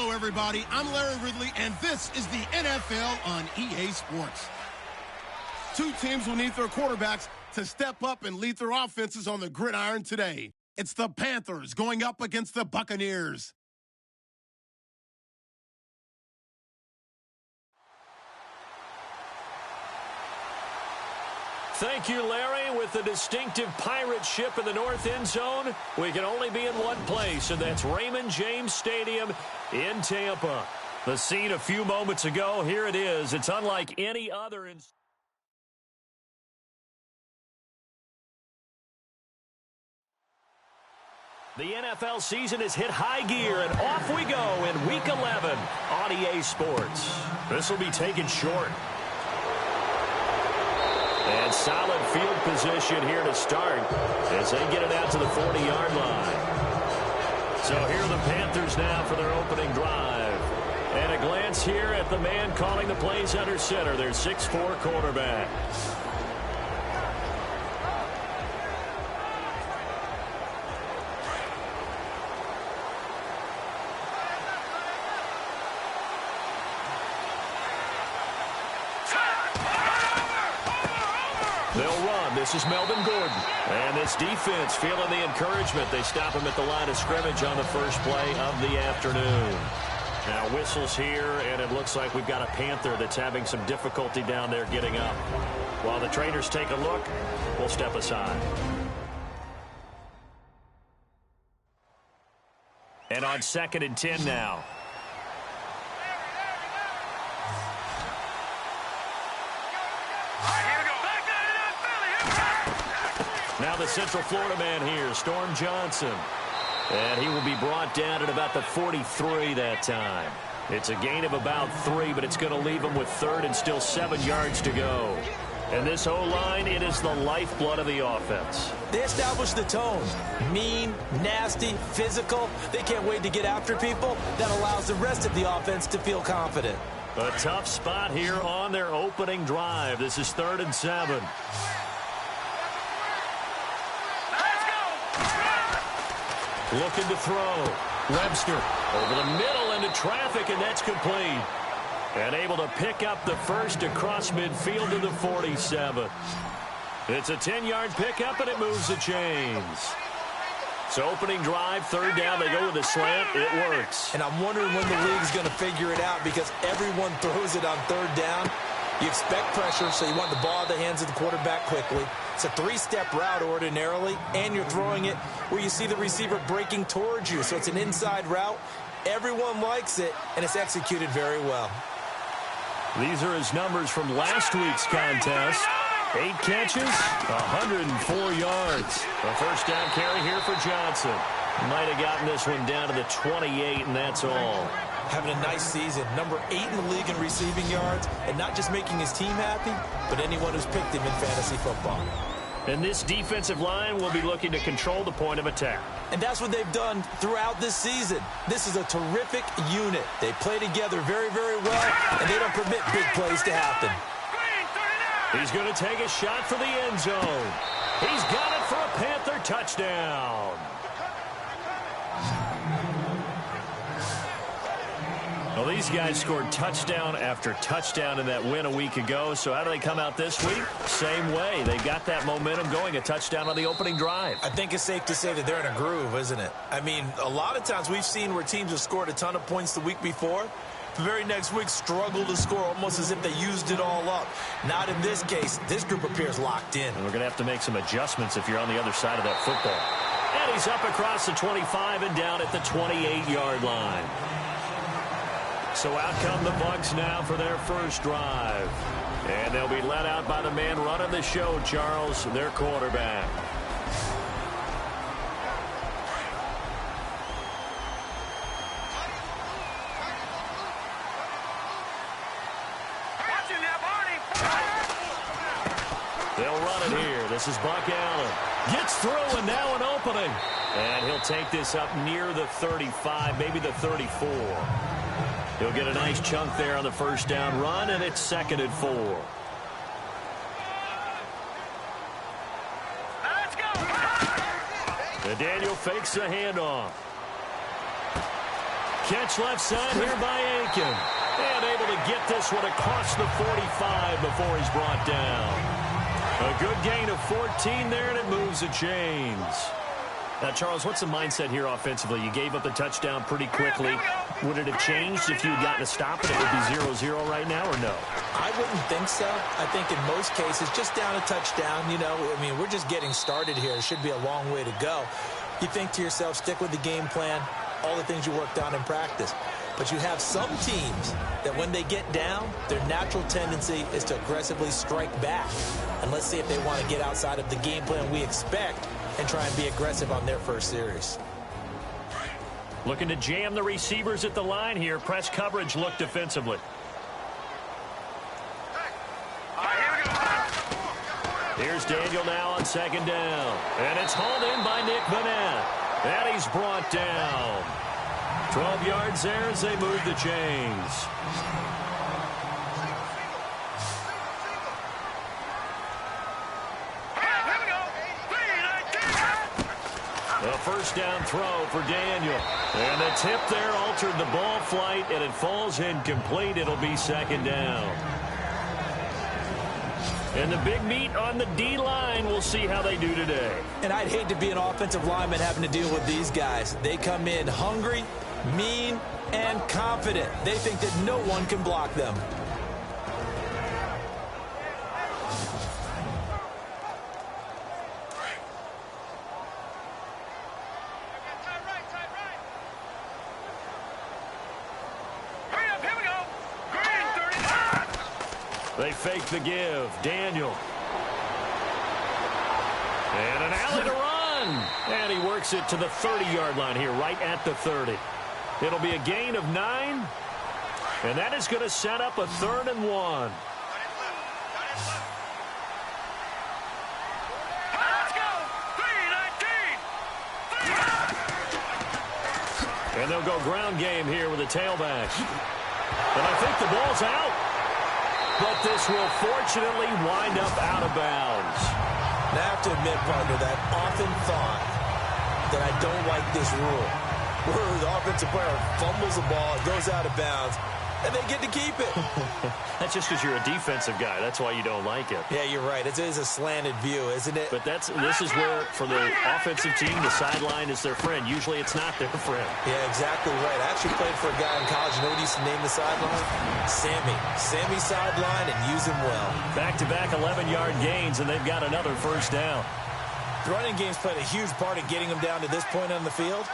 Hello, everybody. I'm Larry Ridley, and this is the NFL on EA Sports. Two teams will need their quarterbacks to step up and lead their offenses on the gridiron today. It's the Panthers going up against the Buccaneers. Thank you, Larry. With the distinctive pirate ship in the north end zone, we can only be in one place, and that's Raymond James Stadium in Tampa. The scene a few moments ago, here it is. It's unlike any other. The NFL season has hit high gear, and off we go in Week 11 on EA Sports. This will be taken short. And solid field position here to start as they get it out to the 40-yard line. So here are the Panthers now for their opening drive. And a glance here at the man calling the plays under center, their 6'4" quarterback. They'll run. This is Melvin Gordon. And this defense feeling the encouragement. They stop him at the line of scrimmage on the first play of the afternoon. Now whistles here, and it looks like we've got a Panther that's having some difficulty down there getting up. While the trainers take a look, we'll step aside. And on 2nd and 10 now. Now the Central Florida man here, Storm Johnson. And he will be brought down at about the 43 that time. It's a gain of about 3, but it's going to leave him with 3rd and still 7 yards to go. And this O-line, it is the lifeblood of the offense. They establish the tone. Mean, nasty, physical. They can't wait to get after people. That allows the rest of the offense to feel confident. A tough spot here on their opening drive. This is 3rd and 7. Looking to throw. Webster over the middle into traffic, and that's complete. And able to pick up the first across midfield to the 47. It's a 10-yard pickup, and it moves the chains. So opening drive, 3rd down, they go with a slant. It works. And I'm wondering when the league's going to figure it out because everyone throws it on 3rd down. You expect pressure, so you want the ball in the hands of the quarterback quickly. It's a 3-step route ordinarily, and you're throwing it where you see the receiver breaking towards you. So it's an inside route. Everyone likes it, and it's executed very well. These are his numbers from last week's contest. 8 catches, 104 yards. A first down carry here for Johnson. Might have gotten this one down to the 28, and that's all. Having a nice season. Number 8 in the league in receiving yards, and not just making his team happy, but anyone who's picked him in fantasy football. And this defensive line will be looking to control the point of attack. And that's what they've done throughout this season. This is a terrific unit. They play together very, very well, and they don't permit big plays to happen. He's going to take a shot for the end zone. He's got it for a Panther touchdown. Well, these guys scored touchdown after touchdown in that win a week ago. So how do they come out this week? Same way. They got that momentum going, a touchdown on the opening drive. I think it's safe to say that they're in a groove, isn't it? I mean, a lot of times we've seen where teams have scored a ton of points the week before. The very next week struggle to score almost as if they used it all up. Not in this case. This group appears locked in. And we're going to have to make some adjustments if you're on the other side of that football. And he's up across the 25 and down at the 28-yard line. So out come the Bucs now for their first drive. And they'll be led out by the man running the show, Charles, their quarterback. They'll run it here. This is WK11. Gets through and now an opening. And he'll take this up near the 35, maybe the 34. He'll get a nice chunk there on the first down run, and it's 2nd and 4. Let's go! And Daniel fakes the handoff. catch left side here by Aiken. And able to get this one across the 45 before he's brought down. A good gain of 14 there, and it moves the chains. Now, Charles, what's the mindset here offensively? You gave up the touchdown pretty quickly. Would it have changed if you had gotten a stop and it would be 0-0 right now, or no? I wouldn't think so. I think in most cases, just down a touchdown, you know, I mean, we're just getting started here. It should be a long way to go. You think to yourself, stick with the game plan, all the things you worked on in practice. But you have some teams that when they get down, their natural tendency is to aggressively strike back. And let's see if they want to get outside of the game plan we expect and try and be aggressive on their first series. Looking to jam the receivers at the line here. Press coverage look defensively. Here's Daniel now on second down. And it's hauled in by Nick Vanette. And he's brought down. 12 yards there as they move the chains. A first down throw for Daniel. And the tip there altered the ball flight, and it falls incomplete. It'll be second down. And the big meat on the D-line, we'll see how they do today. And I'd hate to be an offensive lineman having to deal with these guys. They come in hungry, mean, and confident. They think that no one can block them. They fake the give. Daniel. And an alley to run. And he works it to the 30-yard line here, right at the 30. It'll be a gain of 9. And that is going to set up a 3rd and 1. And they'll go ground game here with a tailback. And I think the ball's out. But this will fortunately wind up out of bounds. And I have to admit, partner, that I often thought that I don't like this rule, where the offensive player fumbles the ball, it goes out of bounds, and they get to keep it. That's just because you're a defensive guy. That's why you don't like it. Yeah, you're right. It is a slanted view, isn't it? But this is where, for the offensive team, the sideline is their friend. Usually it's not their friend. Yeah, exactly right. I actually played for a guy in college. You know what he used to name the sideline? Sammy. Sammy sideline, and use him well. Back-to-back 11-yard gains, and they've got another first down. The running game's played a huge part in getting them down to this point on the field.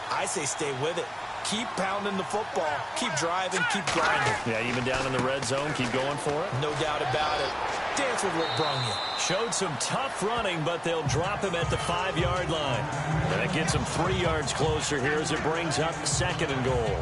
I say stay with it. Keep pounding the football. Keep driving. Keep grinding. Yeah, even down in the red zone, keep going for it. No doubt about it. Dance with what brung you. Showed some tough running, but they'll drop him at the 5-yard line. And it gets him 3 yards closer here as it brings up 2nd and goal.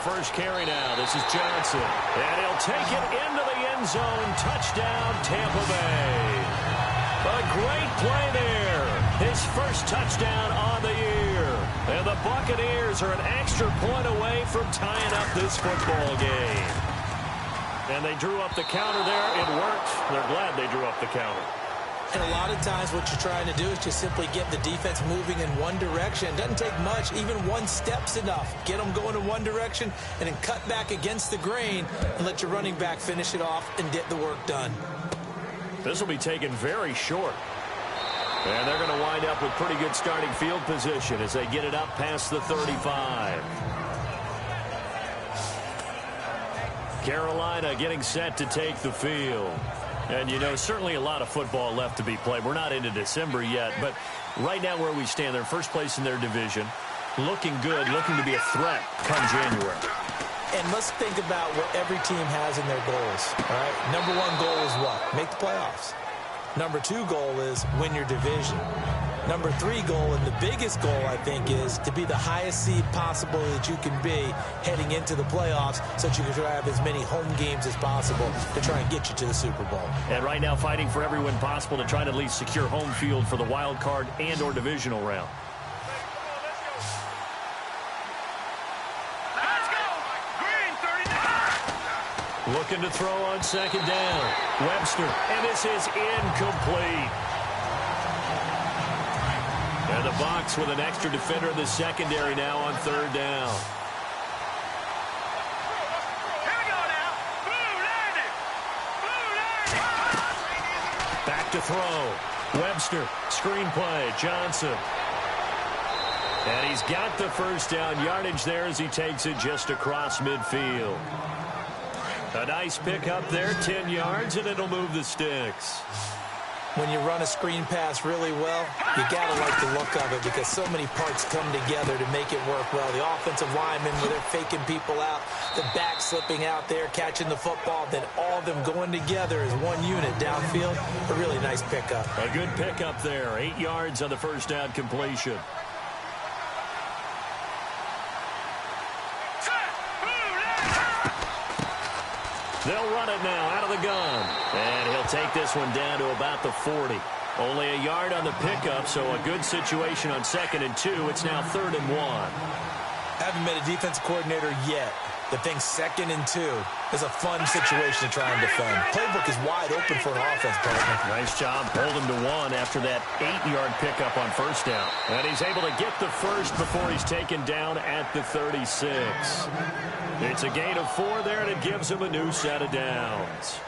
First carry now. This is Johnson. And he'll take it into the end zone. Touchdown, Tampa Bay. A great play there. His first touchdown on the year. And the Buccaneers are an extra point away from tying up this football game. And they drew up the counter there. It worked. They're glad they drew up the counter. And a lot of times what you're trying to do is just simply get the defense moving in one direction. It doesn't take much. Even one step's enough. Get them going in one direction and then cut back against the grain and let your running back finish it off and get the work done. This will be taken very short. And they're going to wind up with pretty good starting field position as they get it up past the 35. Carolina getting set to take the field. And, you know, certainly a lot of football left to be played. We're not into December yet, but right now where we stand, they're first place in their division. Looking good, looking to be a threat come January. And let's think about what every team has in their goals, all right? Number 1 goal is what? Make the playoffs. Number 2 goal is win your division. Number 3 goal, and the biggest goal, I think, is to be the highest seed possible that you can be heading into the playoffs so that you can have as many home games as possible to try and get you to the Super Bowl. And right now fighting for every win possible to try to at least secure home field for the wild card and or divisional round. Let's Looking to throw on second down. Webster, and this is incomplete. And the Bucs with an extra defender in the secondary now on third down. Back to throw. Webster, screen play, Johnson. And he's got the first down yardage there as he takes it just across midfield. A nice pickup there, 10 yards, and it'll move the sticks. When you run a screen pass really well, you got to like the look of it because so many parts come together to make it work well. The offensive linemen, where they're faking people out, the back slipping out there, catching the football, then all of them going together as one unit downfield. A really nice pickup. A good pickup there, 8 yards on the first down completion. They'll run it now out of the gun. And he'll take this one down to about the 40. Only a yard on the pickup, so a good situation on 2nd and 2. It's now 3rd and 1. Haven't met a defense coordinator yet that thinks 2nd and 2 is a fun situation to try and defend. Playbook is wide open for an offense, partner. Nice job holding to 1 after that 8-yard pickup on first down. And he's able to get the first before he's taken down at the 36. It's a gain of 4 there, and it gives him a new set of downs.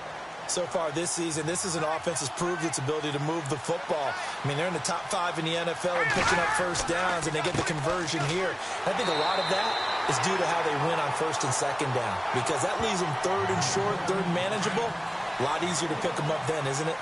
So far this season, this is an offense that's proved its ability to move the football. I mean, they're in the top 5 in the NFL in picking up first downs, and they get the conversion here. I think a lot of that is due to how they win on 1st and 2nd down, because that leaves them 3rd and short, 3rd and manageable. A lot easier to pick them up then, isn't it?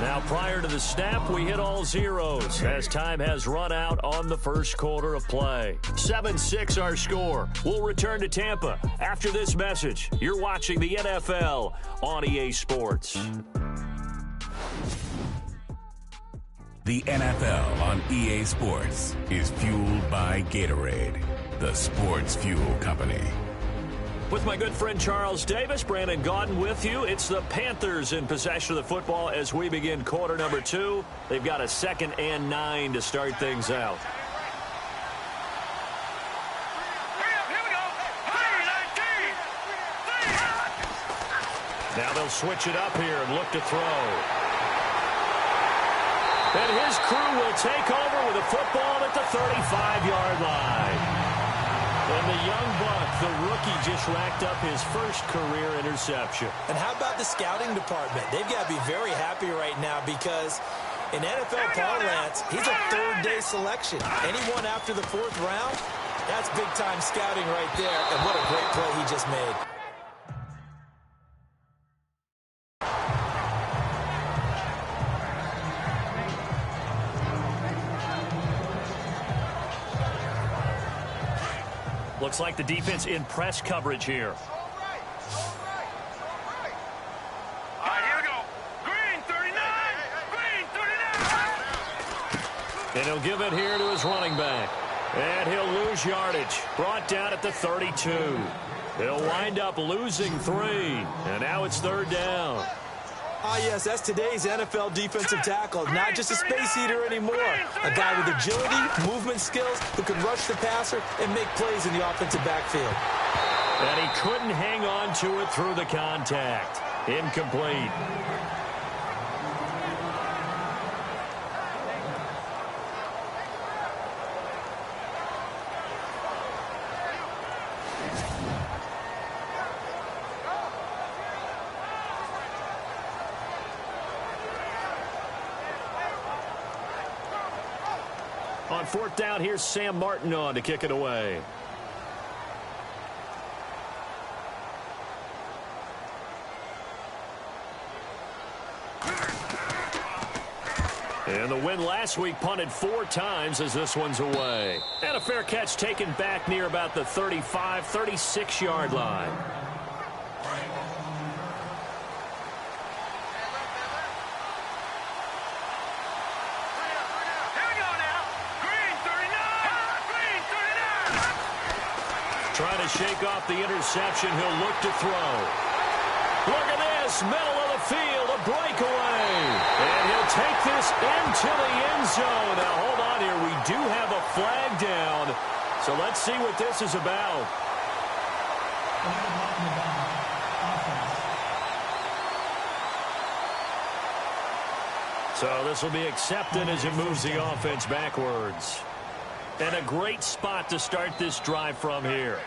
Now, prior to the snap, we hit all zeros as time has run out on the first quarter of play. 7-6 our score. We'll return to Tampa after this message. You're watching the NFL on EA Sports. The NFL on EA Sports is fueled by Gatorade, the sports fuel company. With my good friend Charles Davis, Brandon Gaudin with you. It's the Panthers in possession of the football as we begin quarter number 2. They've got a 2nd and 9 to start things out. Now they'll switch it up here and look to throw. And his crew will take over with a football at the 35-yard line. And the young buck, the rookie, just racked up his first career interception. And how about the scouting department? They've got to be very happy right now because in NFL parlance, he's a 3rd-day selection. Anyone after the 4th round, that's big-time scouting right there. And what a great play he just made. Looks like the defense in press coverage here. And he'll give it here to his running back. And he'll lose yardage. Brought down at the 32. He'll wind up losing 3. And now it's 3rd down. Yes, that's today's NFL defensive tackle. Not just a space eater anymore. A guy with agility, movement skills, who can rush the passer and make plays in the offensive backfield. And he couldn't hang on to it through the contact. Incomplete. On 4th down, here's Sam Martin on to kick it away. And the win last week punted 4 times as this one's away. And a fair catch taken back near about the 35, 36-yard line. Trying to shake off the interception. He'll look to throw. Look at this. Middle of the field. A breakaway. And he'll take this into the end zone. Now, hold on here. We do have a flag down. So let's see what this is about. So this will be accepted as it moves the offense backwards. And a great spot to start this drive from here.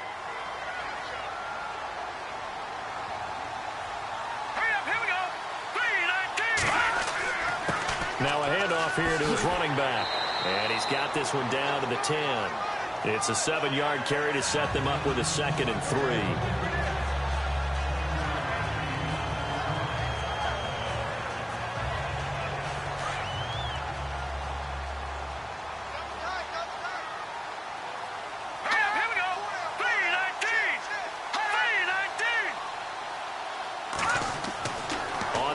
Now a handoff here to his running back. And he's got this one down to the 10. It's a 7-yard carry to set them up with a 2nd and 3.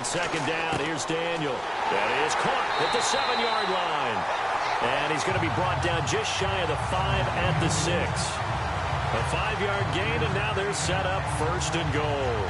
Second down, here's Daniel. That is caught at the 7-yard line. And he's going to be brought down just shy of the 5 at the 6. A 5-yard gain, and now they're set up 1st and goal.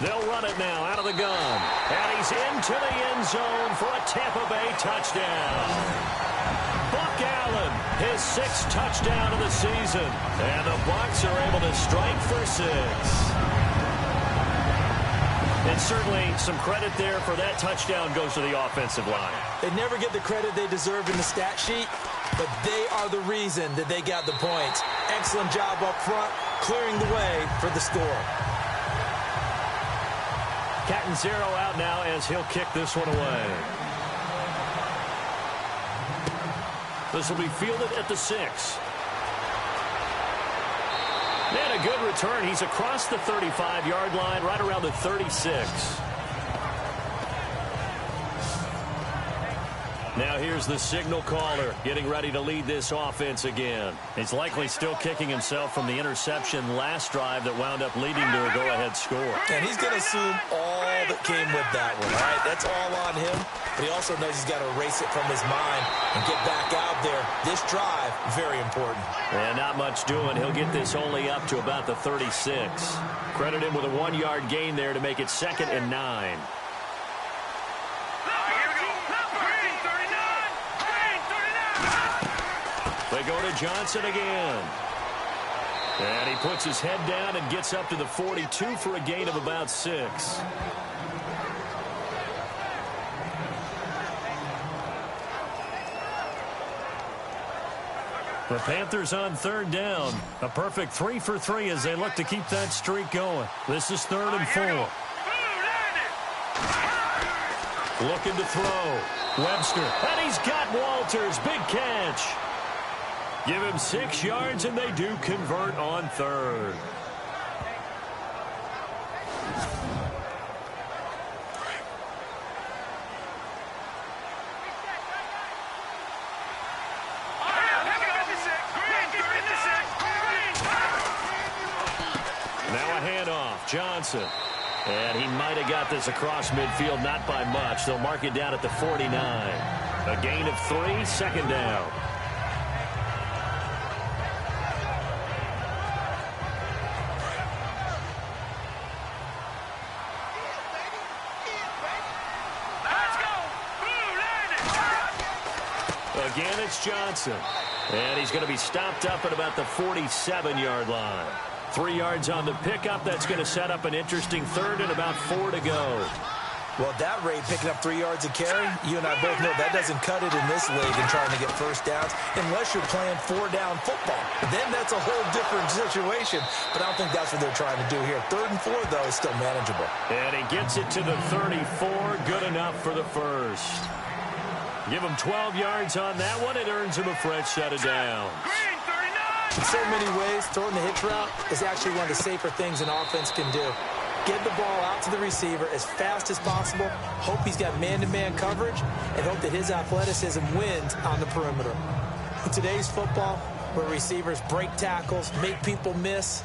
They'll run it now out of the gun. And he's into the end zone for a Tampa Bay touchdown. WK11, his 6th touchdown of the season. And the Bucs are able to strike for 6. And certainly some credit there for that touchdown goes to the offensive line. They never get the credit they deserve in the stat sheet, but they are the reason that they got the points. Excellent job up front, clearing the way for the score. Cat and 0 out now as he'll kick this one away. This will be fielded at the 6. And a good return. He's across the 35-yard line, right around the 36. Now here's the signal caller getting ready to lead this offense again. He's likely still kicking himself from the interception last drive that wound up leading to a go-ahead score. And he's going to assume all that came with that one, all right? That's all on him. But he also knows he's got to erase it from his mind and get back out there. This drive, very important. And not much doing. He'll get this only up to about the 36. Credit him with a 1-yard gain there to make it 2nd and 9. They go to Johnson again. And he puts his head down and gets up to the 42 for a gain of about 6. The Panthers on 3rd down. A perfect 3 for 3 as they look to keep that streak going. This is 3rd and 4. Looking to throw. Webster. And he's got Walters. Big catch. Give him 6 yards, and they do convert on 3rd. Now a handoff. Johnson. And he might have got this across midfield, not by much. They'll mark it down at the 49. A gain of 3, 2nd down. Again, it's Johnson. And he's going to be stopped up at about the 47-yard line. 3 yards on the pickup. That's going to set up an interesting 3rd and about 4 to go. Well, at that rate, picking up 3 yards a carry, you and I both know that doesn't cut it in this league in trying to get first downs unless you're playing 4-down football. Then that's a whole different situation, but I don't think that's what they're trying to do here. 3rd and 4, though, is still manageable. And he gets it to the 34. Good enough for the 1st. Give him 12 yards on that one. It earns him a fresh set of downs. In so many ways, throwing the hitch route is actually one of the safer things an offense can do. Get the ball out to the receiver as fast as possible. Hope he's got man-to-man coverage, and hope that his athleticism wins on the perimeter. In today's football, where receivers break tackles, make people miss,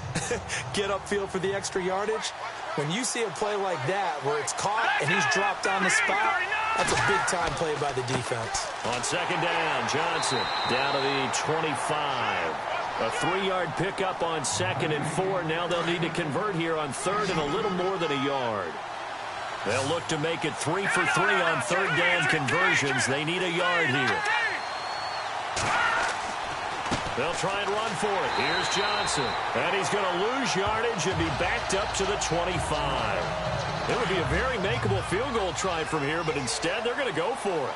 get upfield for the extra yardage, when you see a play like that where it's caught and he's dropped on the spot, that's a big-time play by the defense. On second down, Johnson down to the 25. A 3-yard pickup on 2nd and 4. Now they'll need to convert here on 3rd and a little more than a yard. They'll look to make it 3 for 3 on 3rd down conversions. They need a yard here. They'll try and run for it. Here's Johnson. And he's going to lose yardage and be backed up to the 25. It would be a very makeable field goal try from here, but instead they're going to go for it.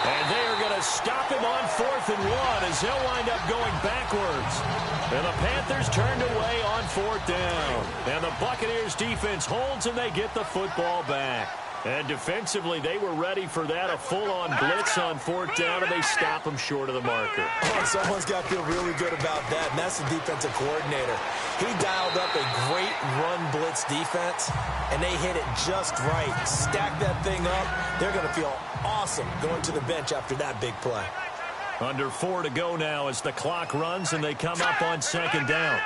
And they are going to stop him on 4th and 1 as he'll wind up going backwards. And the Panthers turned away on 4th down. And the Buccaneers defense holds and they get the football back. And defensively, they were ready for that, a full-on blitz on 4th down, and they stop him short of the marker. Oh, someone's got to feel really good about that, and that's the defensive coordinator. He dialed up a great run blitz defense, and they hit it just right. Stack that thing up. They're going to feel awesome going to the bench after that big play. Under 4 to go now as the clock runs, and they come up on 2nd down.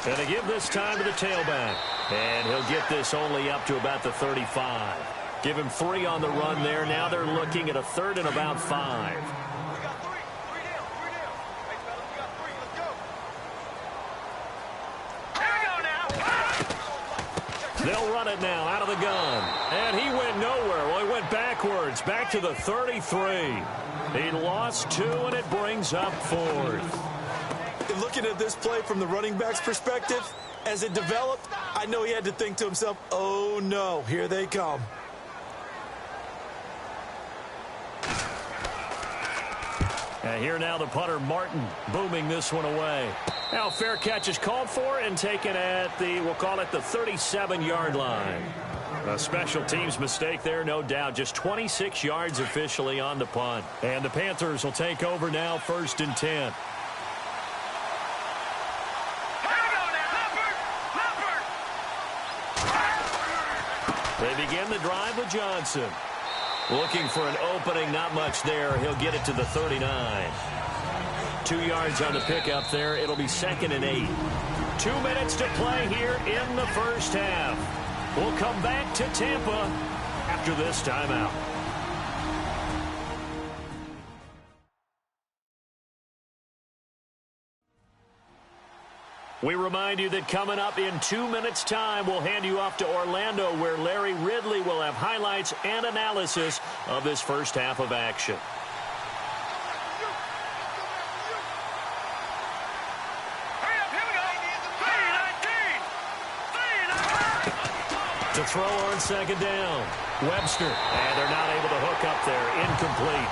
And they give this time to the tailback. And he'll get this only up to about the 35. Give him 3 on the run there. Now they're looking at a 3rd and about 5. They'll run it now out of the gun. And he went nowhere. Well, he went backwards, back to the 33. He lost 2, and it brings up 4th. Looking at this play from the running back's perspective, as it developed, I know he had to think to himself, oh no, here they come. And here now the punter, Martin, booming this one away. Now fair catch is called for and taken at the, we'll call it the 37-yard line. A special teams mistake there, no doubt. Just 26 yards officially on the punt. And the Panthers will take over now, 1st and 10. They begin the drive with Johnson. Looking for an opening, not much there. He'll get it to the 39. 2 yards on the pickup there. It'll be 2nd and 8. 2 minutes to play here in the first half. We'll come back to Tampa after this timeout. We remind you that coming up in 2 minutes' time, we'll hand you off to Orlando, where Larry Ridley will have highlights and analysis of this first half of action. To throw on 2nd down, Webster. And they're not able to hook up there. Incomplete.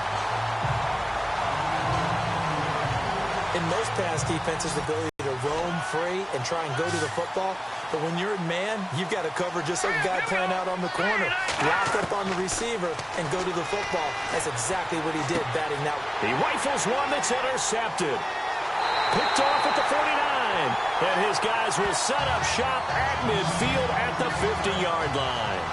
In most pass defenses, the ability to roam free and try and go to the football. But when you're in man, you've got to cover just like a guy playing out on the corner. Lock up on the receiver and go to the football. That's exactly what he did, batting that. He rifles one that's intercepted. Picked off at the 49. And his guys will set up shop at midfield at the 50-yard line.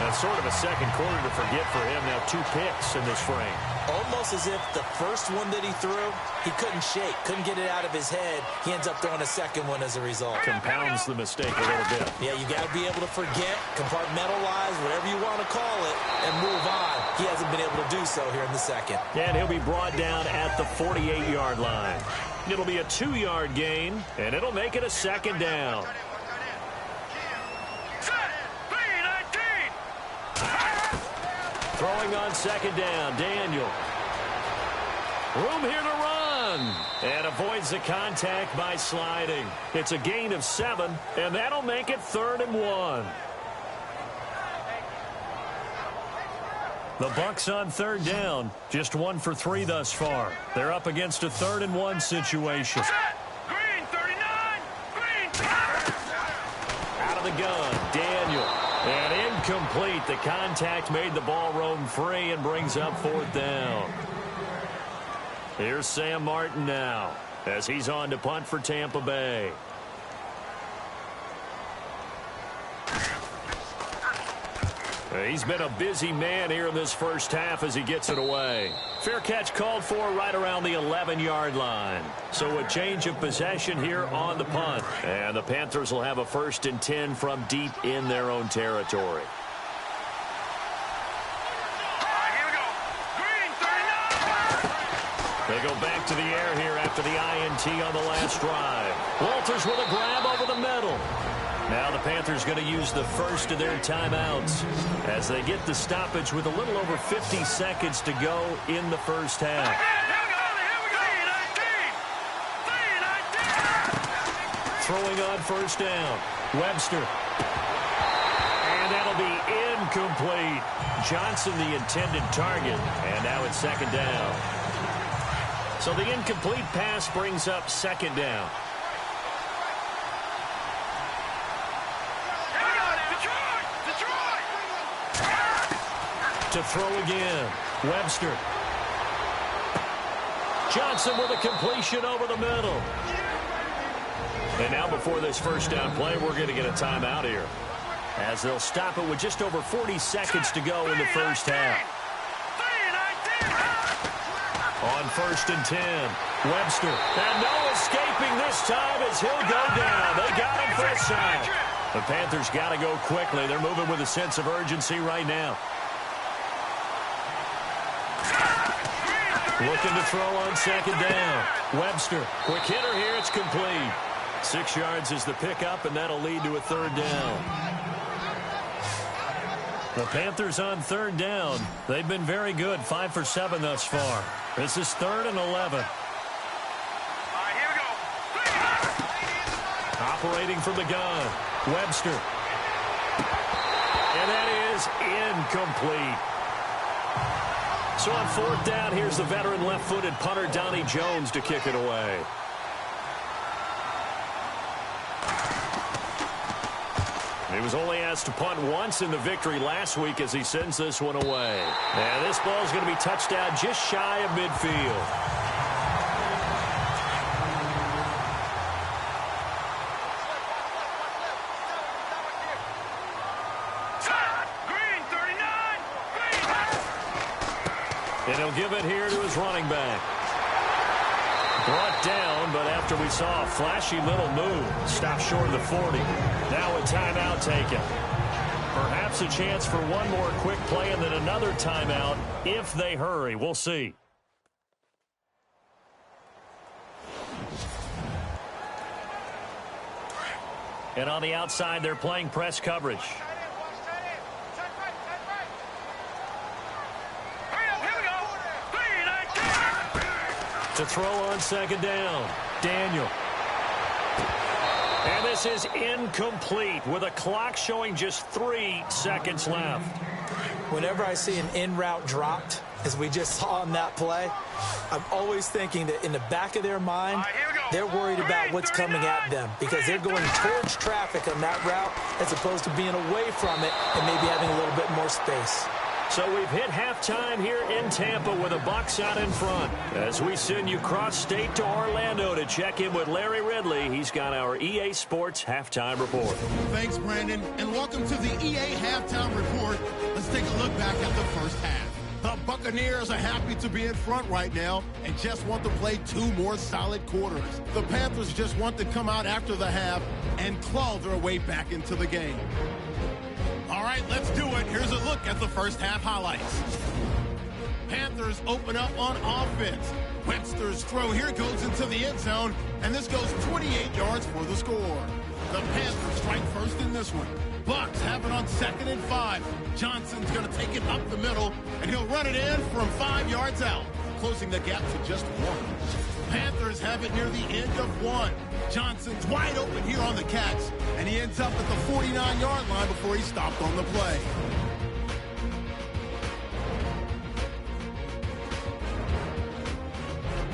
That's sort of a second quarter to forget for him. Now 2 picks in this frame. Almost as if the first one that he threw, he couldn't shake, couldn't get it out of his head. He ends up throwing a second one as a result. Compounds the mistake a little bit. Yeah, you got to be able to forget, compartmentalize, whatever you want to call it, and move on. He hasn't been able to do so here in the second. And he'll be brought down at the 48-yard line. It'll be a 2-yard gain, and it'll make it a 2nd down. Throwing on 2nd down, Daniel. Room here to run. And avoids the contact by sliding. It's a gain of 7, and that'll make it 3rd and 1. The Bucs on 3rd down. Just 1 for 3 thus far. They're up against a 3rd and 1 situation. Green, 39. Green. Out of the gun, Daniel. And incomplete. The contact made the ball roam free and brings up 4th down. Here's Sam Martin now as he's on to punt for Tampa Bay. He's been a busy man here in this first half as he gets it away. Fair catch called for right around the 11-yard line. So a change of possession here on the punt. And the Panthers will have a 1st and 10 from deep in their own territory. They go back to the air here after the INT on the last drive. Walters with a grab over the middle. Now the Panthers going to use the first of their timeouts as they get the stoppage with a little over 50 seconds to go in the first half. Throwing on first down. Webster. And that'll be incomplete. Johnson the intended target. And now it's 2nd down. So the incomplete pass brings up 2nd down. To throw again. Webster. Johnson with a completion over the middle. And now before this first down play, we're going to get a timeout here, as they'll stop it with just over 40 seconds to go in the first half. On 1st and 10, Webster. And no escaping this time as he'll go down. They got him for a sack. The Panthers got to go quickly. They're moving with a sense of urgency right now. Looking to throw on 2nd down. Webster. Quick hitter here. It's complete. 6 yards is the pickup, and that'll lead to a 3rd down. The Panthers on 3rd down. They've been very good. 5 for 7 thus far. This is 3rd and 11. All right, here we go. Operating from the gun. Webster. And that is incomplete. So on 4th down, here's the veteran left-footed punter Donnie Jones to kick it away. He was only asked to punt once in the victory last week as he sends this one away. And this ball is going to be touched down just shy of midfield. Green, 39. And he'll give it here to his running back. Brought down, but after we saw a flashy little move, stopped short of the 40. Now a timeout taken. Perhaps a chance for one more quick play and then another timeout if they hurry. We'll see. And on the outside, they're playing press coverage. To throw on 2nd down. Daniel. And this is incomplete with a clock showing just 3 seconds left. Whenever I see an in-route dropped, as we just saw on that play, I'm always thinking that in the back of their mind, they're worried about what's coming at them because they're going towards traffic on that route as opposed to being away from it and maybe having a little bit more space. So we've hit halftime here in Tampa with the Bucs out in front. As we send you cross-state to Orlando to check in with Larry Ridley, he's got our EA Sports Halftime Report. Thanks, Brandon, and welcome to the EA Halftime Report. Let's take a look back at the first half. The Buccaneers are happy to be in front right now and just want to play 2 more solid quarters. The Panthers just want to come out after the half and claw their way back into the game. All right, let's do it. Here's a look at the first half highlights. Panthers open up on offense. Webster's throw here goes into the end zone, and this goes 28 yards for the score. The Panthers strike first in this one. Bucs have it on 2nd and 5. Johnson's going to take it up the middle, and he'll run it in from 5 yards out, closing the gap to just 1. Panthers have it near the end of 1. Johnson's wide open here on the catch, and he ends up at the 49-yard line before he stopped on the play.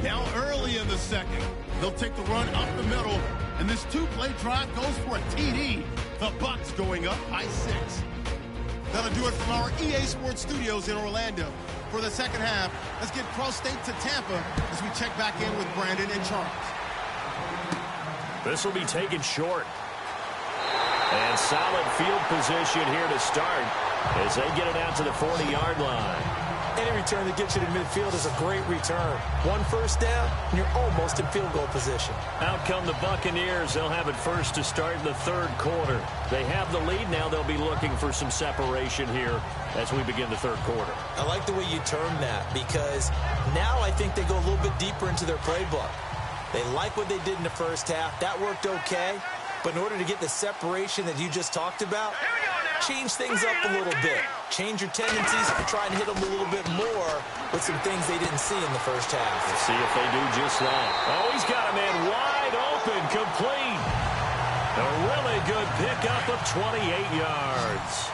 Now early in the second, they'll take the run up the middle, and this 2-play drive goes for a TD. The Bucs going up by 6. That'll do it from our EA Sports Studios in Orlando. for the second half. Let's get cross state to Tampa as we check back in with Brandon and Charles. This will be taken short. And solid field position here to start as they get it out to the 40-yard line. Any return that gets you to midfield is a great return. One first down, and you're almost in field goal position. Out come the Buccaneers. They'll have it first to start in the third quarter. They have the lead now. They'll be looking for some separation here as we begin the third quarter. I like the way you term that because now I think they go a little bit deeper into their playbook. They like what they did in the first half. That worked okay. But in order to get the separation that you just talked about, change things up a little bit. Change your tendencies, try and hit them a little bit more with some things they didn't see in the first half. Let's see if they do just that. Oh, he's got a man wide open, complete. A really good pickup of 28 yards.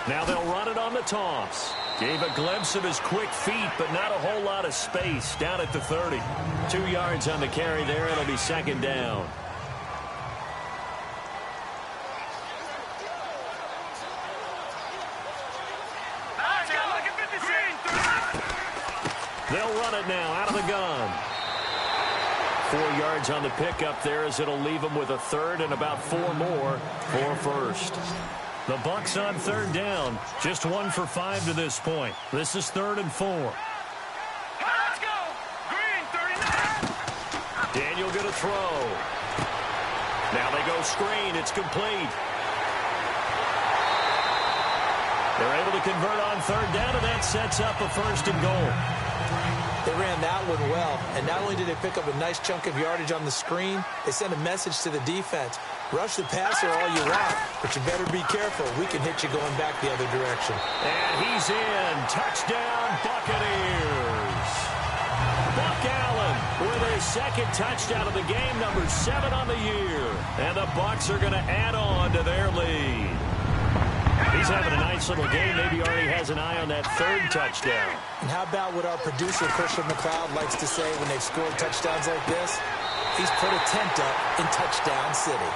Now they'll run it on the toss. Gave a glimpse of his quick feet, but not a whole lot of space down at the 30. 2 yards on the carry there. It'll be second down. They'll run it now out of the gun. 4 yards on the pickup there as it'll leave them with a third and about 4 more for first. The Bucs on third down. Just 1 for 5 to this point. This is 3rd and 4. Let's go! Green, 39! Daniel going to throw. Now they go screen. It's complete. They're able to convert on third down, and that sets up a 1st and goal. They ran that one well, and not only did they pick up a nice chunk of yardage on the screen, they sent a message to the defense. Rush the passer all you want, but you better be careful. We can hit you going back the other direction. And he's in. Touchdown, Buccaneers. Allen with his 2nd touchdown of the game, number 7 on the year. And the Bucs are going to add on to their lead. He's having a nice little game. Maybe already has an eye on that 3rd touchdown. And how about what our producer, Christian McLeod, likes to say when they've scored touchdowns like this? He's put a tent up in Touchdown City.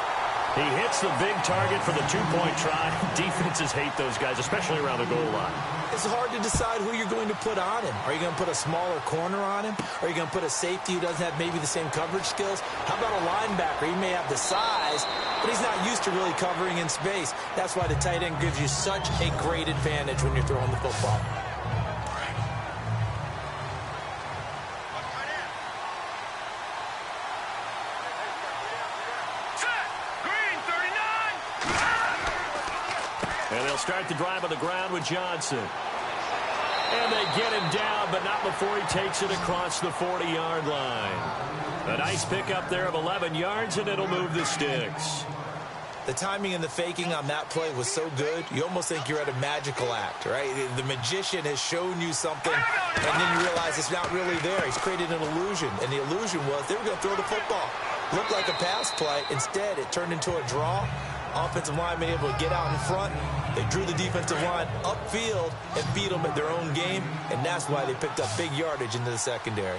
He hits the big target for the 2-point try. Defenses hate those guys, especially around the goal line. It's hard to decide who you're going to put on him. Are you going to put a smaller corner on him? Are you going to put a safety who doesn't have maybe the same coverage skills? How about a linebacker? He may have the size, but he's not used to really covering in space. That's why the tight end gives you such a great advantage when you're throwing the football. And they'll start the drive on the ground with Johnson. And they get him down, but not before he takes it across the 40-yard line. A nice pickup there of 11 yards, and it'll move the sticks. The timing and the faking on that play was so good, you almost think you're at a magical act, right? The magician has shown you something, and then you realize it's not really there. He's created an illusion, and the illusion was they were going to throw the football. Looked like a pass play. Instead, it turned into a draw. Offensive lineman able to get out in front. They drew the defensive line upfield and beat them at their own game, and that's why they picked up big yardage into the secondary.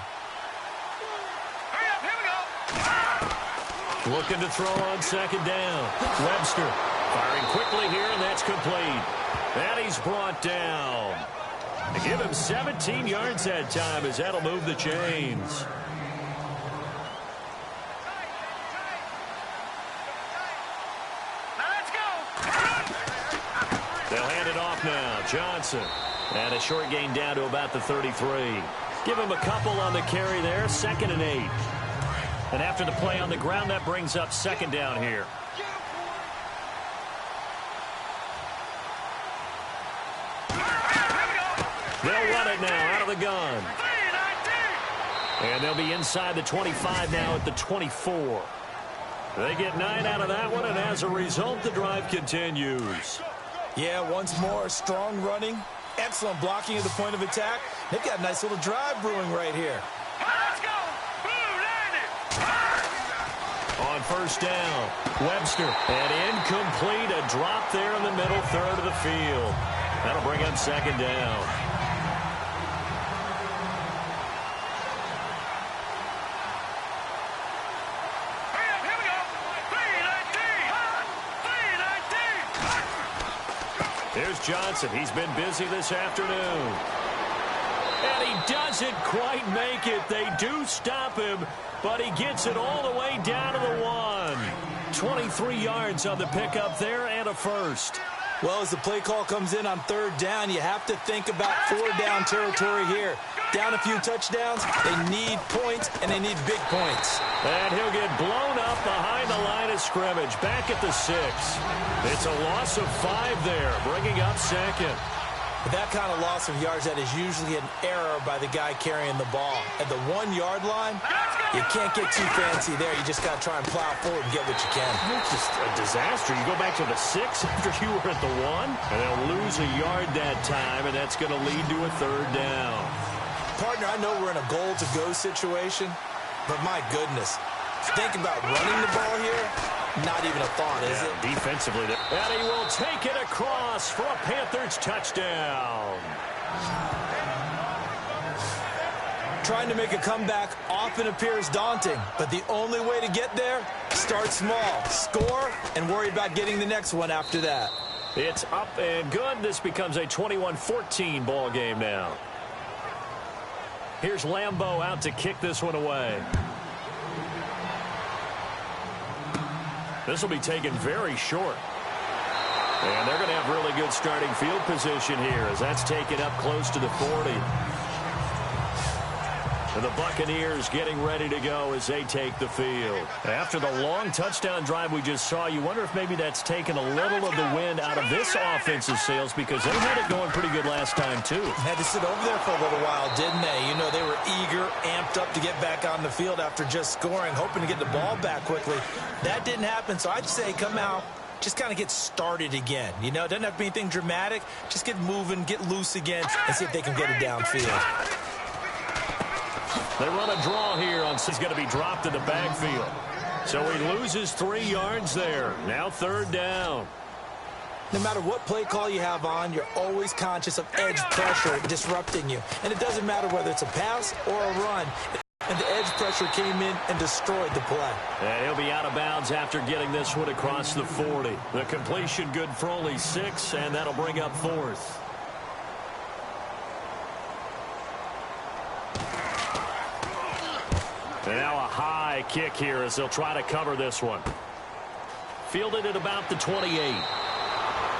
Hurry up, here we go! Looking to throw on 2nd down. Webster firing quickly here, and that's complete. And he's brought down. They give him 17 yards that time as that'll move the chains. They'll hand it off now. Johnson. And a short gain down to about the 33. Give him a couple on the carry there. 2nd and 8. And after the play on the ground, that brings up 2nd down here. They'll run it now out of the gun. And they'll be inside the 25 now at the 24. They get 9 out of that one, and as a result, the drive continues. Yeah, once more, strong running, excellent blocking at the point of attack. They've got a nice little drive brewing right here. Let's go! Boom, land it! On 1st down, Webster. And incomplete, a drop there in the middle third of the field. That'll bring up 2nd down. Hurry up, Here's Johnson. He's been busy this afternoon. And he doesn't quite make it. They do stop him, but he gets it all the way down to the 1. 23 yards on the pickup there and a first. Well, as the play call comes in on third down, you have to think about fourth down territory here. Down a few touchdowns, they need points, and they need big points. And he'll get blown up behind the line of scrimmage, back at the 6. It's a loss of 5 there, bringing up second. With that kind of loss of yards, that is usually an error by the guy carrying the ball. At the 1-yard line, you can't get too fancy there. You just got to try and plow forward and get what you can. It's just a disaster. You go back to the 6 after you were at the 1, and they'll lose a yard that time, and that's going to lead to a third down. Partner, I know we're in a goal-to-go situation, but my goodness, think about running the ball here. Not even a thought, is it? Defensively. And he will take it across for a Panthers touchdown. Trying to make a comeback often appears daunting, but the only way to get there, start small, score, and worry about getting the next one after that. It's up and good. This becomes a 21-14 ball game now. Here's Lambeau out to kick this one away. This will be taken very short. And they're going to have really good starting field position here as that's taken up close to the 40. And the Buccaneers getting ready to go as they take the field. After the long touchdown drive we just saw, you wonder if maybe that's taken a little of the wind out of this offensive sails because they had it going pretty good last time, too. Had to sit over there for a little while, didn't they? You know, they were eager, amped up to get back on the field after just scoring, hoping to get the ball back quickly. That didn't happen, so I'd say come out, just kind of get started again. You know, it doesn't have to be anything dramatic. Just get moving, get loose again, and see if they can get it downfield. They run a draw here on he's going to be dropped in the backfield. So he loses 3 yards there. Now third down. No matter what play call you have on, you're always conscious of edge pressure disrupting you. And it doesn't matter whether it's a pass or a run. And the edge pressure came in and destroyed the play. And he'll be out of bounds after getting this one across the 40. The completion good for only 6, and that'll bring up fourth. And now a high kick here as they'll try to cover this one. Fielded at about the 28.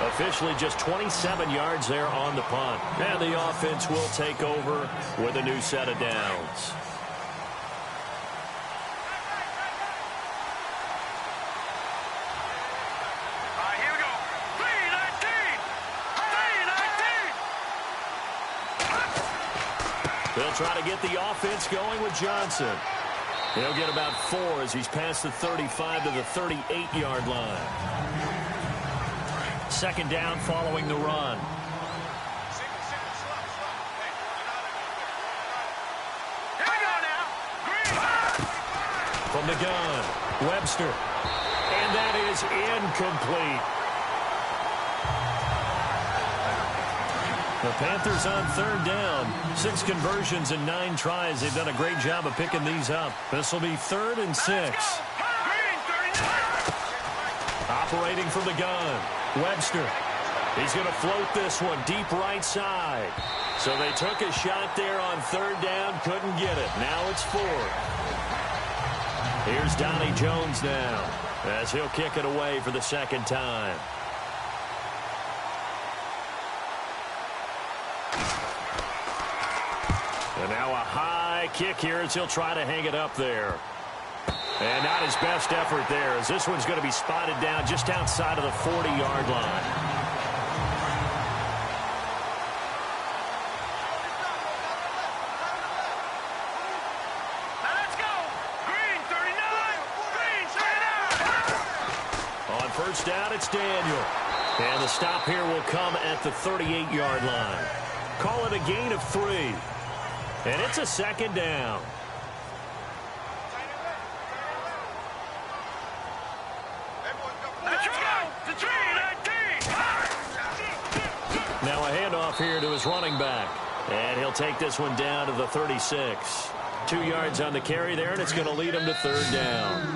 Officially just 27 yards there on the punt. And the offense will take over with a new set of downs. Here we go. 3-19. They'll try to get the offense going with Johnson. He'll get about 4 as he's past the 35 to the 38-yard line. Second down following the run. Here we go now. Green. From the gun, Webster. And that is incomplete. The Panthers on third down. 6 conversions and 9 tries. They've done a great job of picking these up. This will be 3rd and 6. Green 39. Operating from the gun, Webster. He's going to float this one deep right side. So they took a shot there on third down, couldn't get it. Now it's 4th. Here's Donnie Jones now as he'll kick it away for the second time. And now a high kick here as he'll try to hang it up there. And not his best effort there as this one's going to be spotted down just outside of the 40-yard line. Now let's go. Green 39. Green 39. On first down, it's Daniel. And the stop here will come at the 38-yard line. Call it a gain of 3. And it's a second down. Let's go. The 3-19. Now a handoff here to his running back. And he'll take this one down to the 36. 2 yards on the carry there, and it's going to lead him to third down.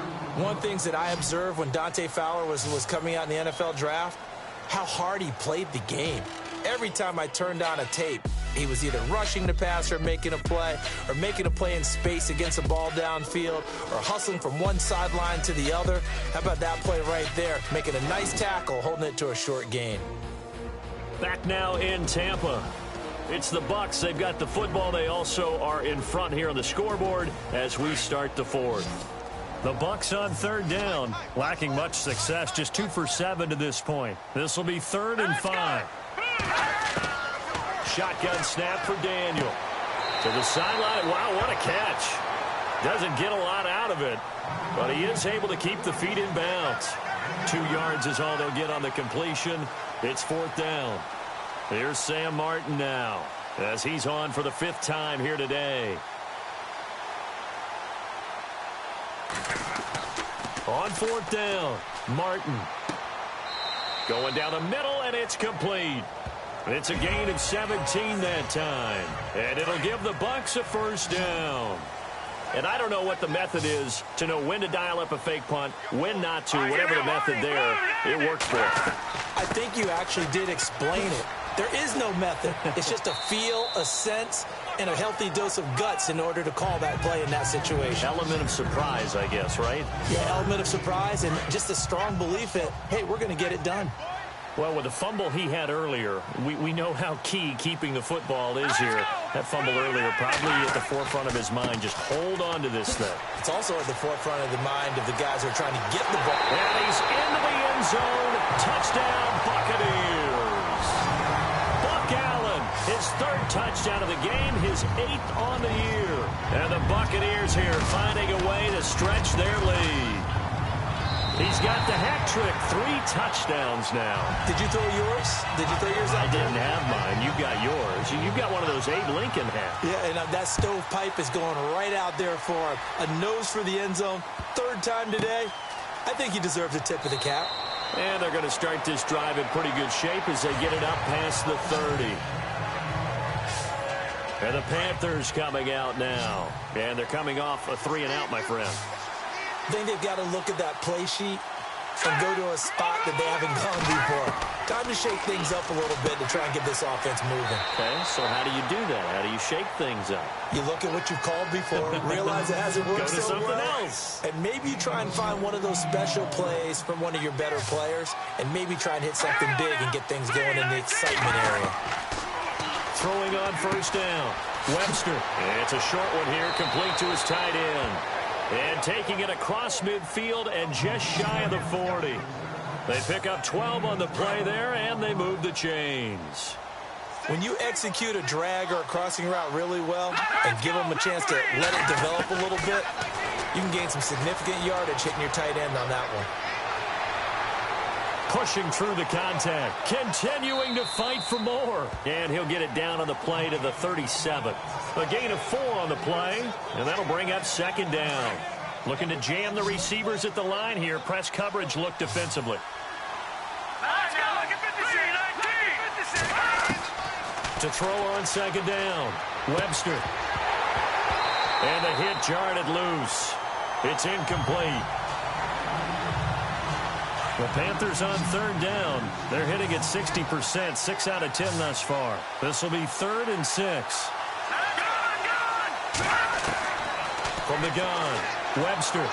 One thing that I observed when Dante Fowler was coming out in the NFL draft, how hard he played the game. Every time I turned on a tape, he was either rushing the passer, or making a play in space against a ball downfield, or hustling from one sideline to the other. How about that play right there? Making a nice tackle, holding it to a short gain. Back now in Tampa. It's the Bucs. They've got the football. They also are in front here on the scoreboard as we start the fourth. The Bucs on third down, lacking much success, just 2 for 7 to this point. This will be 3rd and 5. Shotgun snap for Daniel. To the sideline. Wow, what a catch. Doesn't get a lot out of it, but he is able to keep the feet in bounds. 2 yards is all they'll get on the completion. It's 4th down. Here's Sam Martin now as he's on for the 5th time here today. On 4th down, Martin. Going down the middle, and it's complete. It's a gain of 17 that time. And it'll give the Bucs a 1st down. And I don't know what the method is to know when to dial up a fake punt, when not to, whatever the method there, it works for it. I think you actually did explain it. There is no method. It's just a feel, a sense, and a healthy dose of guts in order to call that play in that situation. Element of surprise, I guess, right? Yeah, element of surprise and just a strong belief that, hey, we're going to get it done. Well, with the fumble he had earlier, we know how key keeping the football is here. That fumble earlier probably at the forefront of his mind. Just hold on to this thing. It's also at the forefront of the mind of the guys who are trying to get the ball. And he's into the end zone. Touchdown, Buccaneers. WK11, his 3rd touchdown of the game, his 8th on the year. And the Buccaneers here finding a way to stretch their lead. He's got the hat trick, 3 touchdowns now. Did you throw yours? Did you throw yours out? I didn't have mine. You got yours. You've got one of those Abe Lincoln hats. Yeah, and that stovepipe is going right out there for him. A nose for the end zone. 3rd time today. I think he deserves a tip of the cap. And they're going to start this drive in pretty good shape as they get it up past the 30. And the Panthers coming out now. And they're coming off a 3-and-out, my friend. I think they've got to look at that play sheet and go to a spot that they haven't gone before. Time to shake things up a little bit to try and get this offense moving. Okay, so how do you do that? How do you shake things up? You look at what you've called before, realize it hasn't worked so well. Go to something else. And maybe you try and find one of those special plays from one of your better players, and maybe try and hit something big and get things going in the excitement area. Throwing on 1st down. Webster. And it's a short one here, complete to his tight end. And taking it across midfield and just shy of the 40. They pick up 12 on the play there, and they move the chains. When you execute a drag or a crossing route really well and give them a chance to let it develop a little bit, you can gain some significant yardage hitting your tight end on that one. Pushing through the contact, continuing to fight for more. And he'll get it down on the play to the 37. A gain of 4 on the play, and that'll bring up 2nd down. Looking to jam the receivers at the line here. Press coverage look defensively. To throw on 2nd down, Webster. And the hit jarred it loose. It's incomplete. The Panthers on 3rd down. They're hitting at 60%, 6 out of 10 thus far. This will be 3rd and 6. From the gun, Webster.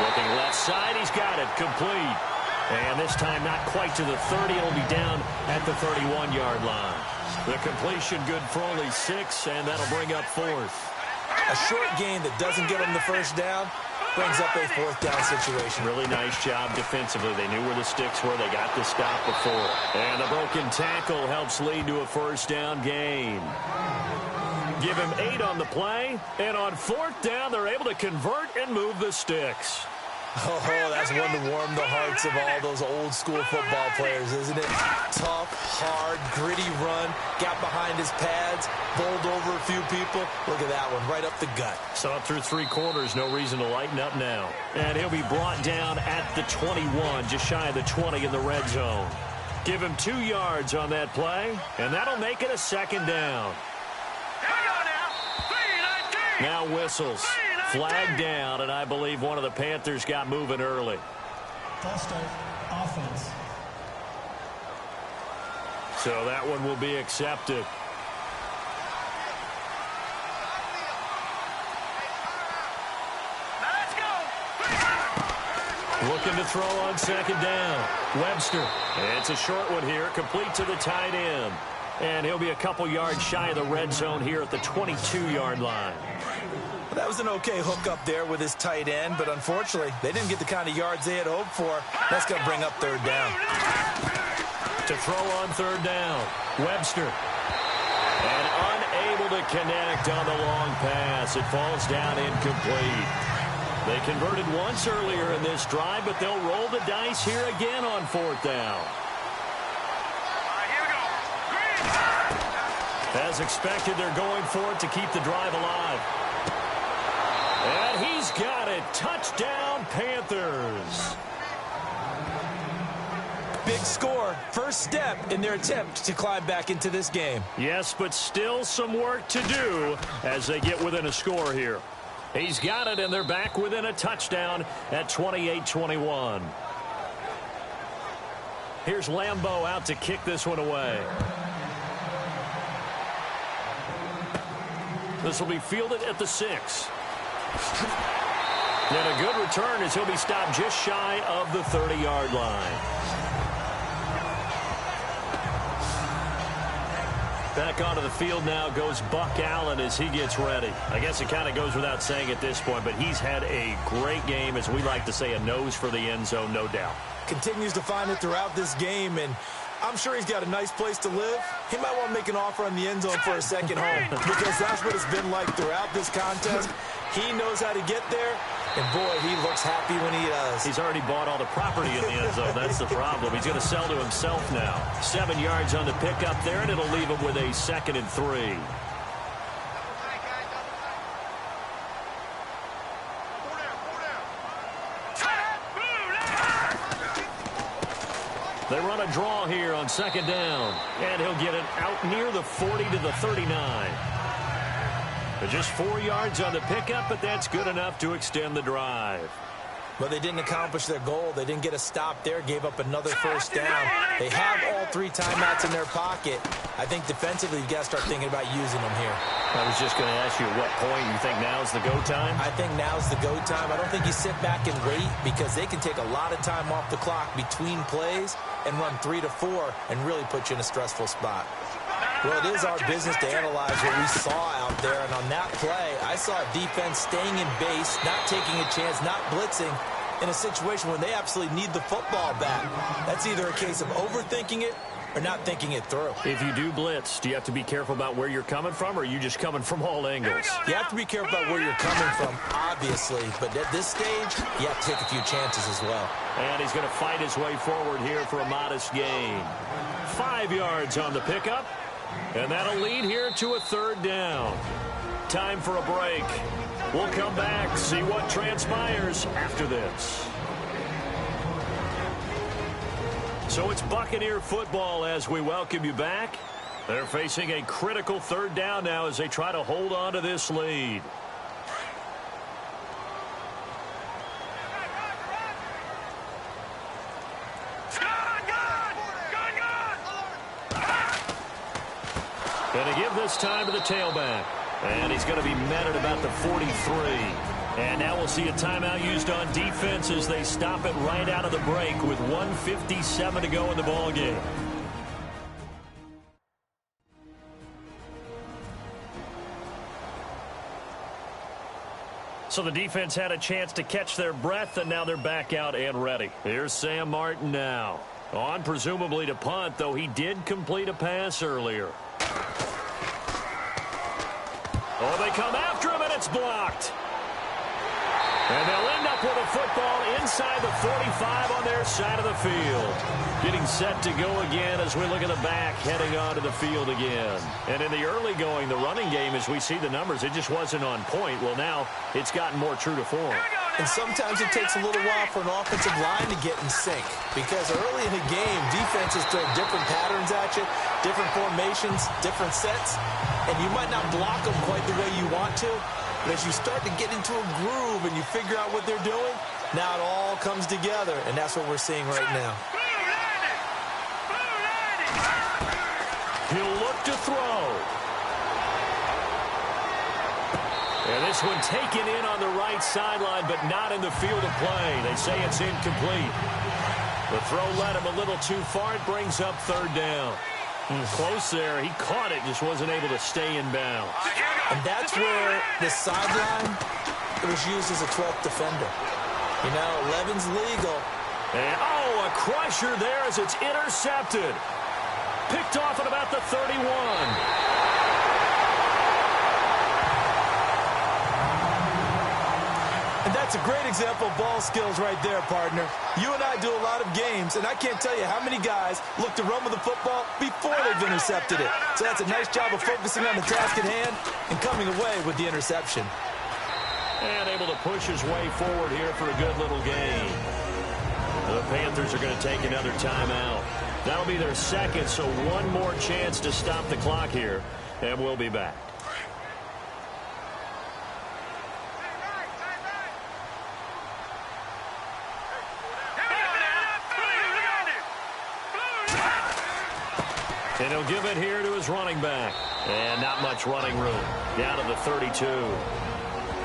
Looking left side, he's got it, complete. And this time not quite to the 30, it'll be down at the 31-yard line. The completion good for only 6, and that'll bring up 4th. A short gain that doesn't get them the 1st down brings up a 4th down situation. Really nice job defensively. They knew where the sticks were. They got the stop before. And the broken tackle helps lead to a 1st down gain. Give him 8 on the play. And on 4th down, they're able to convert and move the sticks. Oh, that's one to warm the hearts of all those old school football players, isn't it? Tough, hard, gritty run. Got behind his pads, bowled over a few people. Look at that one, right up the gut. Saw through 3 quarters, no reason to lighten up now. And he'll be brought down at the 21, just shy of the 20 in the red zone. Give him 2 yards on that play, and that'll make it a 2nd down. Now whistles. Flag down, and I believe one of the Panthers got moving early. False start. Offense. So that one will be accepted. Now let's go. Looking to throw on second down. Webster. It's a short one here, complete to the tight end. And he'll be a couple yards shy of the red zone here at the 22-yard line. Well, that was an okay hook up there with his tight end, but unfortunately, they didn't get the kind of yards they had hoped for. That's going to bring up third down. To throw on third down. Webster. And unable to connect on the long pass. It falls down incomplete. They converted once earlier in this drive, but they'll roll the dice here again on fourth down. As expected, they're going for it to keep the drive alive. And he's got it. Touchdown, Panthers. Big score. First step in their attempt to climb back into this game. Yes, but still some work to do as they get within a score here. He's got it, and they're back within a touchdown at 28-21. Here's Lambeau out to kick this one away. This will be fielded at the 6. And a good return as he'll be stopped just shy of the 30-yard line. Back onto the field now goes WK11 as he gets ready. I guess it kind of goes without saying at this point, but he's had a great game, as we like to say, a nose for the end zone, no doubt. Continues to find it throughout this game, and I'm sure he's got a nice place to live. He might want to make an offer on the end zone for a second home, because that's what it's been like throughout this contest. He knows how to get there, and boy, he looks happy when he does. He's already bought all the property in the end zone. That's the problem. He's going to sell to himself now. 7 yards on the pickup there, and it'll leave him with a 2nd and 3. They run a draw here on second down, and he'll get it out near the 40 to the 39. But just 4 yards on the pickup, but that's good enough to extend the drive. But they didn't accomplish their goal. They didn't get a stop there, gave up another first down. They have all 3 timeouts in their pocket. I think defensively, you've got to start thinking about using them here. I was just going to ask you at what point you think now's the go time? I think now's the go time. I don't think you sit back and wait, because they can take a lot of time off the clock between plays and run 3 to 4 and really put you in a stressful spot. Well, it is our business to analyze what we saw out there, and on that play, I saw a defense staying in base, not taking a chance, not blitzing, in a situation where they absolutely need the football back. That's either a case of overthinking it or not thinking it through. If you do blitz, do you have to be careful about where you're coming from, or are you just coming from all angles? You have to be careful about where you're coming from, obviously, but at this stage, you have to take a few chances as well. And he's going to fight his way forward here for a modest gain. 5 yards on the pickup. And that'll lead here to a 3rd down. Time for a break. We'll come back, see what transpires after this. So it's Buccaneer football as we welcome you back. They're facing a critical 3rd down now as they try to hold on to this lead. Going to give this time to the tailback. And he's going to be met at about the 43. And now we'll see a timeout used on defense as they stop it right out of the break with 1:57 to go in the ballgame. So the defense had a chance to catch their breath, and now they're back out and ready. Here's Sam Martin now. On presumably to punt, though he did complete a pass earlier. Oh, they come after him, and it's blocked. And they'll end up with a football inside the 45 on their side of the field. Getting set to go again as we look at the back, heading onto the field again. And in the early going, the running game, as we see the numbers, it just wasn't on point. Well, now it's gotten more true to form. And sometimes it takes a little while for an offensive line to get in sync, because early in the game, defenses throw different patterns at you, different formations, different sets, and you might not block them quite the way you want to, but as you start to get into a groove and you figure out what they're doing, Now it all comes together, and that's what we're seeing right now. He'll look to throw. And this one taken in on the right sideline, but not in the field of play. They say it's incomplete. The throw led him a little too far. It brings up third down. Close there. He caught it, just wasn't able to stay in bounds. And that's where the sideline was used as a 12th defender. You know, 11's legal. And, oh, a crusher there as it's intercepted. Picked off at about the 31. And that's a great example of ball skills right there, partner. You and I do a lot of games, and I can't tell you how many guys look to run with the football before they've intercepted it. So that's a nice job of focusing on the task at hand and coming away with the interception. And able to push his way forward here for a good little gain. The Panthers are going to take another timeout. That'll be their second, so one more chance to stop the clock here, and we'll be back. And he'll give it here to his running back. And not much running room. Down to the 32.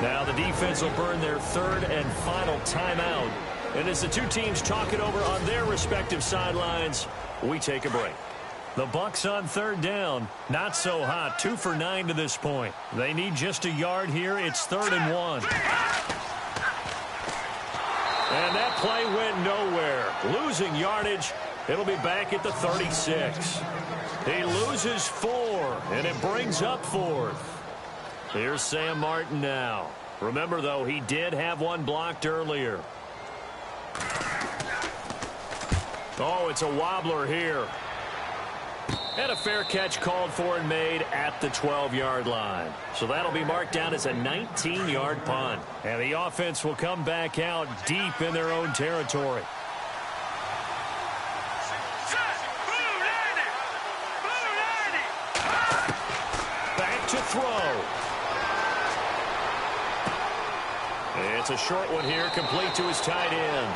Now the defense will burn their third and final timeout. And as the two teams talk it over on their respective sidelines, we take a break. The Bucs on third down. Not so hot. 2 for 9 to this point. They need just a yard here. It's 3rd and 1. And that play went nowhere. Losing yardage. It'll be back at the 36. He loses 4, and it brings up 4th. Here's Sam Martin now. Remember, though, he did have one blocked earlier. Oh, it's a wobbler here. And a fair catch called for and made at the 12-yard line. So that'll be marked down as a 19-yard punt. And the offense will come back out deep in their own territory. Back to throw. It's a short one here, complete to his tight end.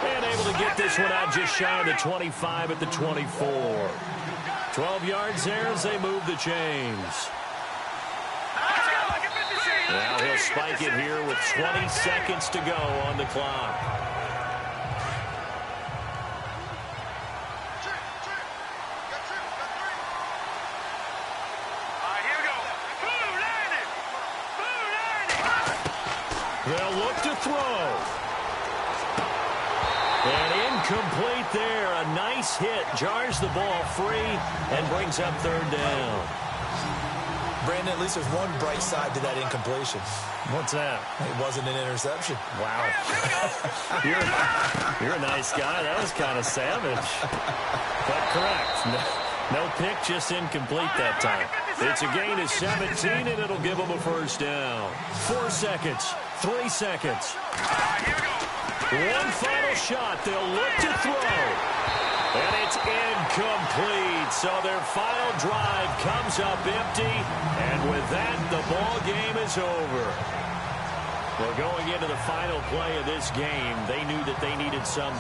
And able to get this one out just shy of the 25 at the 24. 12 yards there as they move the chains. Now he'll spike it here with 20 seconds to go on the clock. They'll look to throw. And incomplete there. A nice hit. Jars the ball free and brings up third down. Brandon, at least there's one bright side to that incompletion. What's that? It wasn't an interception. Wow. You're a nice guy. That was kind of savage. But correct. No pick, just incomplete that time. It's a gain of 17, and it'll give them a first down. 4 seconds. 3 seconds. One final shot. They'll look to throw. And it's incomplete. So their final drive comes up empty. And with that, the ball game is over. Well, going into the final play of this game, they knew that they needed some